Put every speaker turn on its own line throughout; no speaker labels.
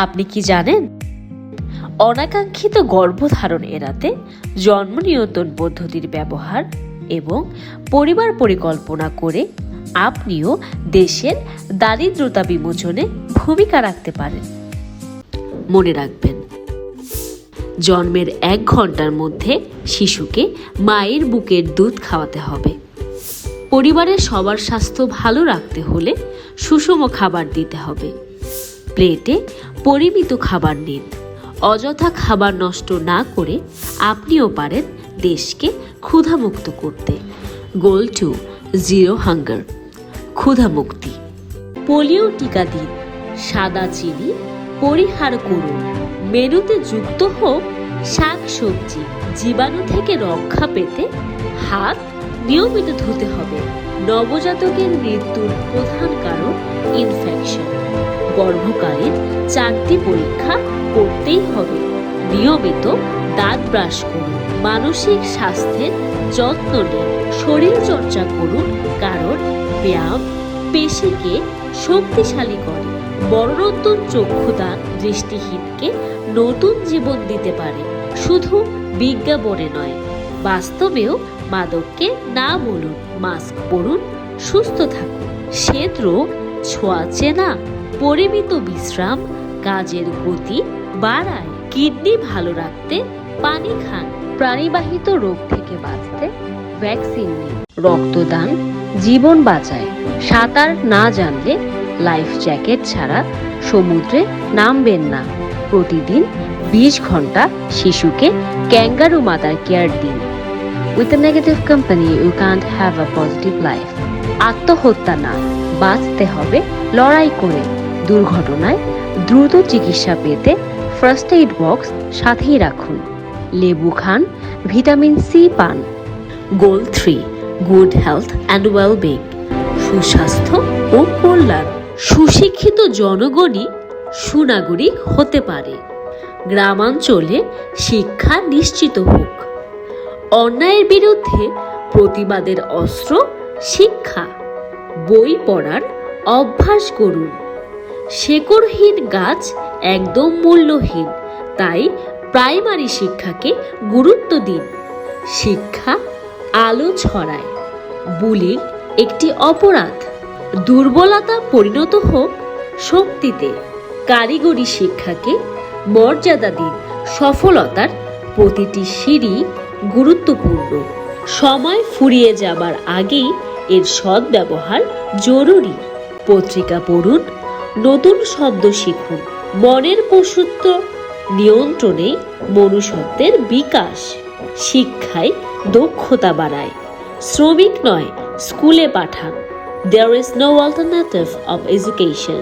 আপনি কি জানেন, অনাকাঙ্ক্ষিত গর্ভধারণ এড়াতে জন্ম নিয়ন্ত্রণ পদ্ধতির ব্যবহার এবং পরিবার পরিকল্পনা করে আপনিও দেশের দারিদ্রতা বিমোচনে ভূমিকা রাখতে পারেন। মনে রাখবেন, জন্মের 1 ঘন্টার মধ্যে শিশুকে মায়ের বুকের দুধ খাওয়াতে হবে। পরিবারের সবার স্বাস্থ্য ভালো রাখতে হলে সুষম খাবার দিতে হবে। প্লেটে পরিমিত খাবার নিন। অযথা খাবার নষ্ট না করে আপনিও পারেন দেশকে ক্ষুধামুক্ত করতে। গোল টু জিরো হাঙ্গার, ক্ষুধামুক্তি। পোলিও টিকা দিন, সাদা চিনি পরিহার করুন। মেনুতে যুক্ত হোক শাকসবজি। জীবাণু থেকে রক্ষা পেতে হাত নিয়মিত ধুতে হবে। নবজাতকের মৃত্যুর প্রধান কারণ ইনফেকশন। গর্ভকালীন 4টি পরীক্ষা করতেই হবে। নিয়মিত দাঁত ব্রাশ করুন। মানসিক স্বাস্থ্যের যত্ন নিন। শরীর চর্চা করুন, কারণ ব্যায়াম পেশিকে শক্তিশালী করে। মরণোত্তর চক্ষুদান দৃষ্টিহীনকে নতুন জীবন দিতে পারে, শুধু বিজ্ঞাপনে নয়, বাস্তবেও। মাদককে না বলুন, মাস্ক পরুন, সুস্থ থাকুন। শ্বেত রোগ ছোঁয়াচে না। পরিমিত বিশ্রাম কাজের গতি বাড়ায়। কিডনি ভালো রাখতে পানি খান। প্রাণীবাহিত রোগ থেকে বাঁচতে ভ্যাকসিন নিন। রক্তদান জীবন বাঁচায়। সাঁতার না জানলে লাইফ জ্যাকেট ছাড়া সমুদ্রে নামবেন না। প্রতিদিন 20 ঘন্টা শিশুকে ক্যাঙ্গারু মাদার কেয়ার দিন। With a negative company, you can't have a positive life. আত্মহত্যা না, বাঁচতে হবে লড়াই করে। দুর্ঘটনায় দ্রুত চিকিৎসা পেতে ফার্স্ট এইড বক্স সাথেই রাখুন। লেবু খান, ভিটামিন সি পান। গোল 3, গুড হেলথ অ্যান্ড ওয়েলবিং, সুস্বাস্থ্য ও কল্যাণ। সুশিক্ষিত জনগণই সুনাগরিক হতে পারে। গ্রামাঞ্চলে শিক্ষা নিশ্চিত হোক। অন্যায়ের বিরুদ্ধে প্রতিবাদের অস্ত্র শিক্ষা। বই পড়ার অভ্যাস করুন। শেকড়হীন গাছ একদম মূল্যহীন, তাই প্রাইমারি শিক্ষাকে গুরুত্ব দিন। শিক্ষা আলো ছড়ায়। বুলিং একটি অপরাধ। দুর্বলতা পরিণত হোক শক্তিতে। কারিগরি শিক্ষাকে মর্যাদা দিন। সফলতার প্রতিটি সিঁড়ি গুরুত্বপূর্ণ। সময় ফুরিয়ে যাবার আগেই এর সদ্ব্যবহার জরুরি। পত্রিকা পড়ুন, নতুন শব্দ শিখুন। মনের পশুত্ব নিয়ন্ত্রণে মনুষ্যত্বের বিকাশ। শিক্ষায় দক্ষতা বাড়ায়। শ্রমিক নয়, স্কুলে পাঠান। There is no alternative of education.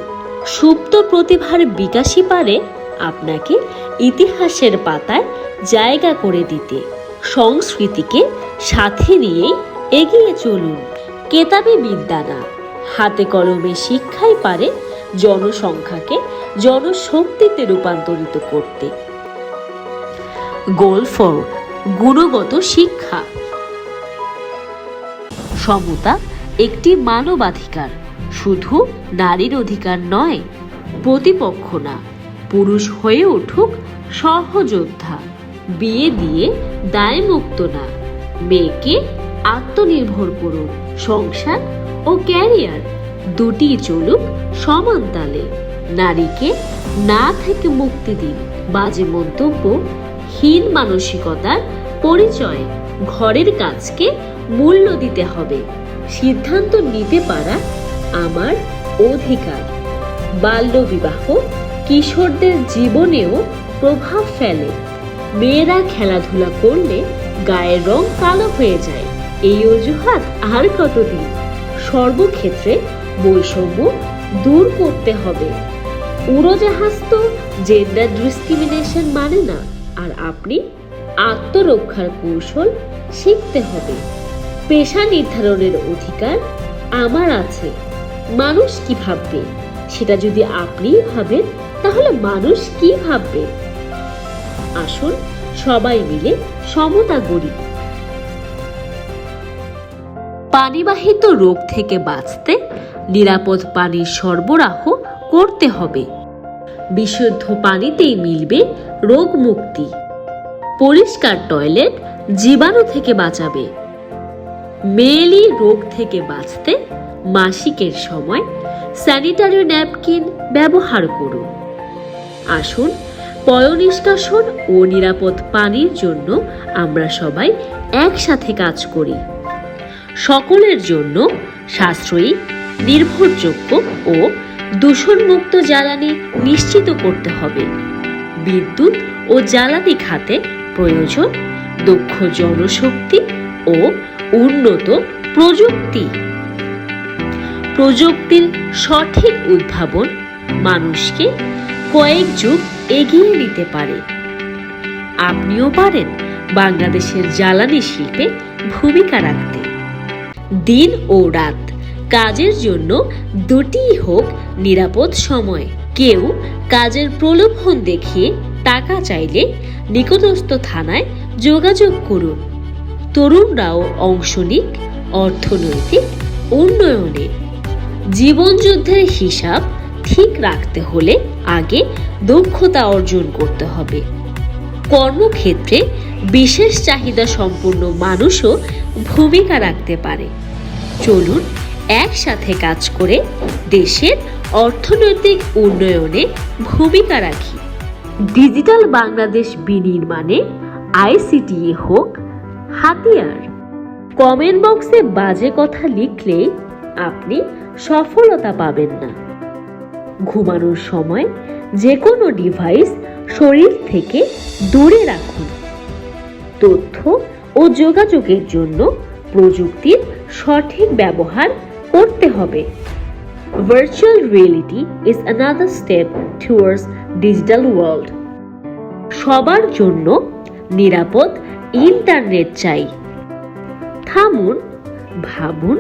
সুপ্ত প্রতিভার বিকাশই পারে আপনাকে ইতিহাসের পাতায় জায়গা করে দিতে। সংস্কৃতিকে সাথে নিয়েই এগিয়ে চলুন। কেতাবে বিদ্যা না, হাতে কলমে শিক্ষাই পারে জনসংখ্যাকে জনশক্তিতে রূপান্তরিত করতে। গোল 4, গুণগত শিক্ষা। সমতা একটি মানবাধিকার, শুধু নারীর অধিকার নয়। প্রতিপক্ষ না, পুরুষ হয়ে উঠুক সহযোদ্ধা। বিয়ে দিয়ে দায়মুক্ত না, মেয়েকে আত্মনির্ভর করুন। সংসার ও ক্যারিয়ার দুটি চলুক সমান তালে। নারীকে না থেকে মুক্তি দিন। বাজে মন্তব্য হীন মানসিকতার পরিচয়। ঘরের কাজকে মূল্য দিতে হবে। সিদ্ধান্ত নিতে পারা আমার অধিকার। বাল্যবিবাহ কিশোরদের জীবনেও প্রভাব ফেলে। মেয়েরা খেলাধুলা করলে গায়ের রং কালো হয়ে যায়। এই অজুহাত আর কতদিন? সর্বক্ষেত্রে বৈষম্য দূর করতে হবে। উড়োজাহাজ তো জেন্ডার ডিসক্রিমিনেশন মানে না। আর আপনি আত্মরক্ষার কৌশল শিখতে হবে। পেশা নির্ধারণের অধিকার আমার আছে। মানুষ কি ভাববে সেটা যদি আপনিই ভাবেন, তাহলে মানুষ কি ভাববে? আসুন সবাই মিলে সমতা গড়ি। পানিবাহিত রোগ থেকে বাঁচতে নিরাপদ পানির সরবরাহ করতে হবে। বিশুদ্ধ পানিতেই মিলবে রোগ মুক্তি। পরিষ্কার টয়লেট জীবাণু থেকে বাঁচাবে। মেয়েলি রোগ থেকে বাঁচতে মাসিকের সময় স্যানিটারি ন্যাপকিন ব্যবহার করুন। আসুন পয়ঃনিষ্কাশন ও নিরাপদ পানির জন্য আমরা সবাই একসাথে কাজ করি। সকলের জন্য সাশ্রয়ী, নির্ভরযোগ্য ও দূষণমুক্ত জ্বালানি নিশ্চিত করতে হবে। বিদ্যুৎ ও জ্বালানি খাতে প্রয়োজন দক্ষ জনশক্তি ও উন্নত প্রযুক্তি। প্রযুক্তির সঠিক উদ্ভাবন মানুষকে কয়েক যুগ এগিয়ে নিতে পারে। আপনিও পারেন বাংলাদেশের জ্বালানি শিল্পে ভূমিকা রাখতে। দিন ও রাত কাজের জন্য দুটিই হোক নিরাপদ সময়। কেউ কাজের প্রলোভন দেখিয়ে টাকা চাইলে নিকটস্থ থানায় যোগাযোগ করুন। তরুণরাও অংশ নিক অর্থনৈতিক উন্নয়নে। জীবনযুদ্ধের হিসাব ঠিক রাখতে হলে আগে দক্ষতা অর্জন করতে হবে। কর্মক্ষেত্রে বিশেষ চাহিদা সম্পন্ন মানুষও ভূমিকা রাখতে পারে। চলুন একসাথে কাজ করে দেশের অর্থনৈতিক উন্নয়নে ভূমিকা রাখি। ডিজিটাল বাংলাদেশ বিনির্মাণে আইসিটি হোক হাতিয়ার। কমেন্ট বক্সে বাজে কথা লিখলে আপনি সফলতা পাবেন না। ঘুমানোর সময় যে কোনো ডিভাইস শরীর থেকে দূরে রাখুন। তথ্য ও যোগাযোগের জন্য প্রযুক্তির সঠিক ব্যবহার করতে হবে। Virtual reality is another step towards digital world. সবার জন্য নিরাপদ ইন্টারনেট চাই। থামুন, ভাবুন,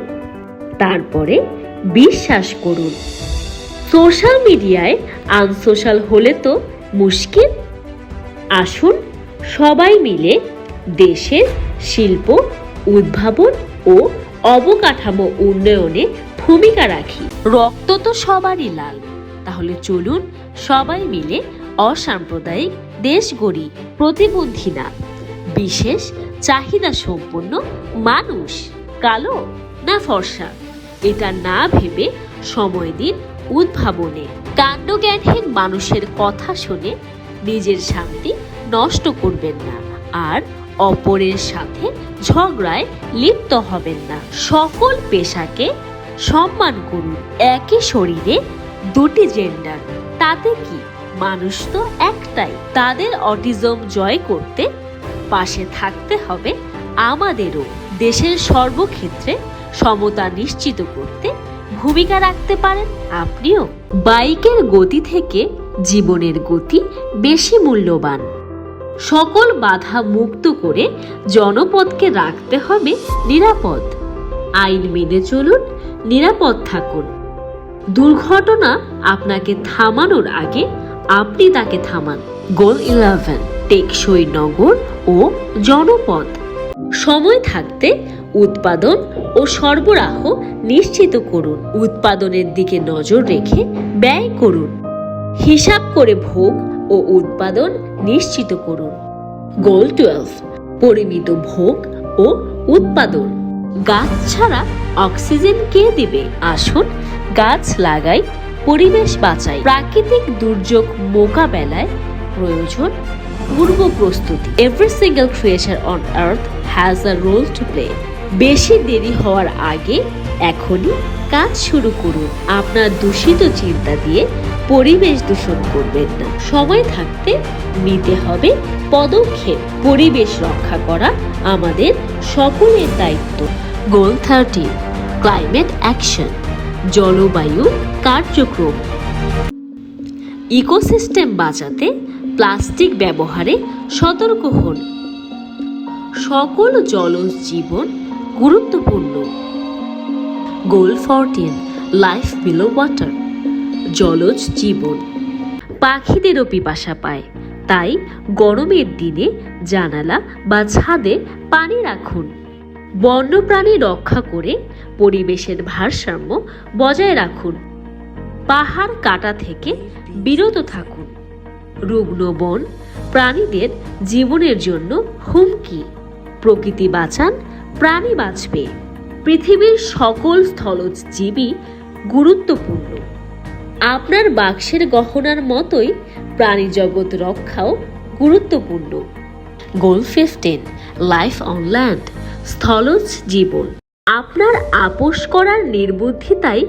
তারপরে বিশ্বাস করুন। সোশ্যাল মিডিয়ায় আনসোশ্যাল হলে তো মুশকিল। আসুন সবাই মিলে দেশের শিল্প, উদ্ভাবন ও অবকাঠামো উন্নয়নে ভূমিকা রাখি। রক্ত তো সবারই লাল, তাহলে চলুন সবাই মিলে অসাম্প্রদায়িক দেশ গড়ি। প্রতিবন্ধী না, বিশেষ চাহিদা সম্পন্ন মানুষ কালো না ফর্সা এটা না ভেবে সময় দিন উদ্ভাবনে। কাণ্ডজ্ঞানহীন মানুষের কথা শুনে নিজের শান্তি নষ্ট করবেন না, আর অপরের সাথে ঝগড়ায় লিপ্ত হবেন না। সকল পেশাকে সম্মান করুন। একই শরীরে দুটি জেন্ডার, তাতে কি? মানুষ তো একটাই। তাদের অটিজম জয় করতে পাশে থাকতে হবে আমাদেরও। দেশের সর্বক্ষেত্রে সমতা নিশ্চিত করতে ভূমিকা রাখতে পারেন আপনিও। বাইকের গতি থেকে জীবনের গতি বেশি মূল্যবান। সকল বাধা মুক্ত করে জনপদকে রাখতে হবে নিরাপদ। আইন মেনে চলুন, নিরাপদ থাকুন। দুর্ঘটনা আপনাকে থামানোর আগে আপনি তাকে থামান। গোল 11, টেকসই নগর ও জনপদ। সময় থাকতে উৎপাদন ও সরবরাহ নিশ্চিত করুন। উৎপাদনের দিকে নজর রেখে ব্যয় করুন। হিসাব করে ভোগ ও উৎপাদন নিশ্চিত করুন। গোল 12, পরিমিত ভোগ ও উৎপাদন। গাছ ছাড়া অক্সিজেন কে দিবে? আসুন গাছ লাগাই, পরিবেশ বাঁচাই। প্রাকৃতিক দুর্যোগ মোকাবেলায় প্রয়োজন পূর্ব প্রস্তুতি। Every single creature on earth has a role to play. বেশি দেরি হওয়ার আগে এখনই কাজ শুরু করুন। আপনার দূষিত চিন্তা দিয়ে পরিবেশ দূষণ করবেন না। সময় থাকতে নিতে হবে পদক্ষেপ। পরিবেশ রক্ষা করা আমাদের সকলের দায়িত্ব। গোল 13, ক্লাইমেট অ্যাকশন। জলবায়ু কার্যক্রম। ইকোসিস্টেম বাঁচাতে প্লাস্টিক ব্যবহারে সতর্ক হন। সকল জলজ জীবন গুরুত্বপূর্ণ। গোল 14, লাইফ বিলো ওয়াটার। জলজ জীবন। পাখিদেরও পিপাসা পায়, তাই গরমের দিনে জানালা বা ছাদে পানি রাখুন। বন্যপ্রাণী রক্ষা করে পরিবেশের ভারসাম্য বজায় রাখুন। পাহাড় কাটা থেকে বিরত থাকুন। রুগ্ন বন প্রাণীদের জীবনের জন্য হুমকি। প্রকৃতি বাঁচান, প্রাণী বাঁচবে। পৃথিবীর সকল স্থলজ জীবই গুরুত্বপূর্ণ। আপনার বাক্সের গহনার মতোই প্রাণী জগৎ রক্ষাও গুরুত্বপূর্ণ। গোল 15, লাইফ অন ল্যান্ড, স্থলজ জীবন। আপনার আপোষ করার নির্বুদ্ধিতাই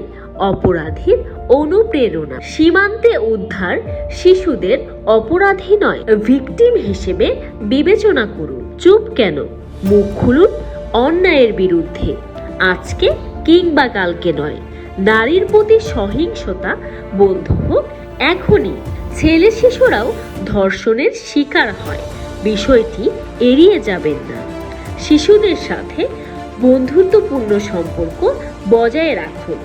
অপরাধীর অনুপ্রেরণা। সীমান্তে উদ্ধার শিশুদের অপরাধী নয়, ভিকটিম হিসেবে বিবেচনা করুন। চুপ কেন? মুখ খুলুন অন্যায়ের বিরুদ্ধে, আজকে কিংবা কালকে নয়। নারীর প্রতি সহিংসতা বন্ধ হোক এখনই। ছেলে শিশুরাও ধর্ষণের শিকার হয়, বিষয়টি এড়িয়ে যাবেন না। শিশুদের সাথে বন্ধুত্বপূর্ণ সম্পর্ক বজায় রাখুন।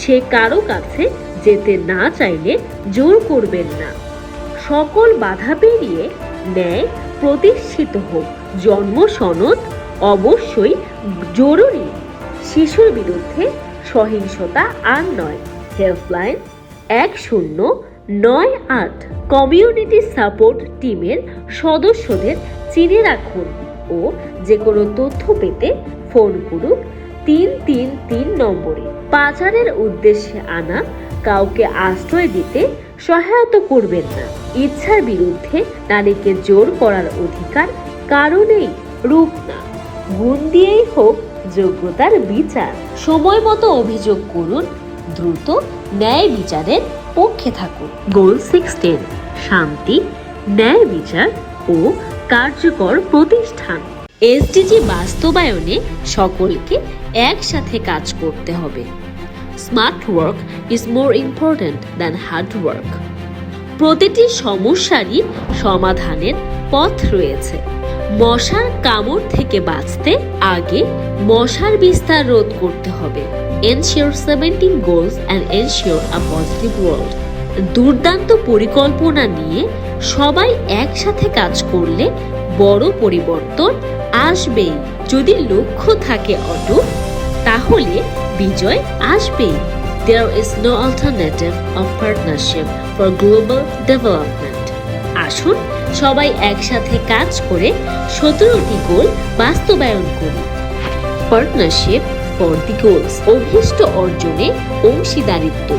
সে কারো কাছে যেতে না চাইলে জোর করবেন না। সকল বাধা পেরিয়ে ন্যায় প্রতিষ্ঠিত হোক। জন্ম সনদ অবশ্যই জরুরি। শিশুর বিরুদ্ধে সহিংসতা আর নয়। হেল্পলাইন 1098। কমিউনিটি সাপোর্ট টিমের সদস্যদের চিনে রাখুন ও যে কোনো তথ্য পেতে ফোন করুন 333 নম্বরে। পাচারের উদ্দেশ্যে আনা কাউকে আশ্রয় দিতে সহায়তা করবেন না। ইচ্ছার বিরুদ্ধে নারীকে জোর করার অধিকার কারণেই রূপ না, গুণ দিয়েই হোক যোগ্যতার বিচার। সময় মতো অভিযোগ করুন, দ্রুত ন্যায় বিচারের পক্ষে থাকুন। গোল 16, শান্তি, ন্যায় বিচার ও কার্যকর প্রতিষ্ঠান। এসডিজি বাস্তবায়নে সকলকে একসাথে কাজ করতে হবে। Smart work is more important than hard work. প্রতিটি সমস্যারই সমাধানের পথ রয়েছে। মশার কামড় থেকে বাঁচতে আগে মশার বিস্তার রোধ করতে হবে। Ensure 17 goals and ensure a positive world. দুর্দান্ত পরিকল্পনা নিয়ে সবাই একসাথে কাজ করলে বড় পরিবর্তন আসবেই। যদি লক্ষ্য থাকে অটুট, তাহলে বিজয় আসবেই। There is no alternative of partnership for global development. আসুন সবাই একসাথে কাজ করে 17টি গোল বাস্তবায়ন করি। পার্টনারশিপ ফর দি গোলস, অভীষ্ট অর্জনে অংশীদারিত্ব।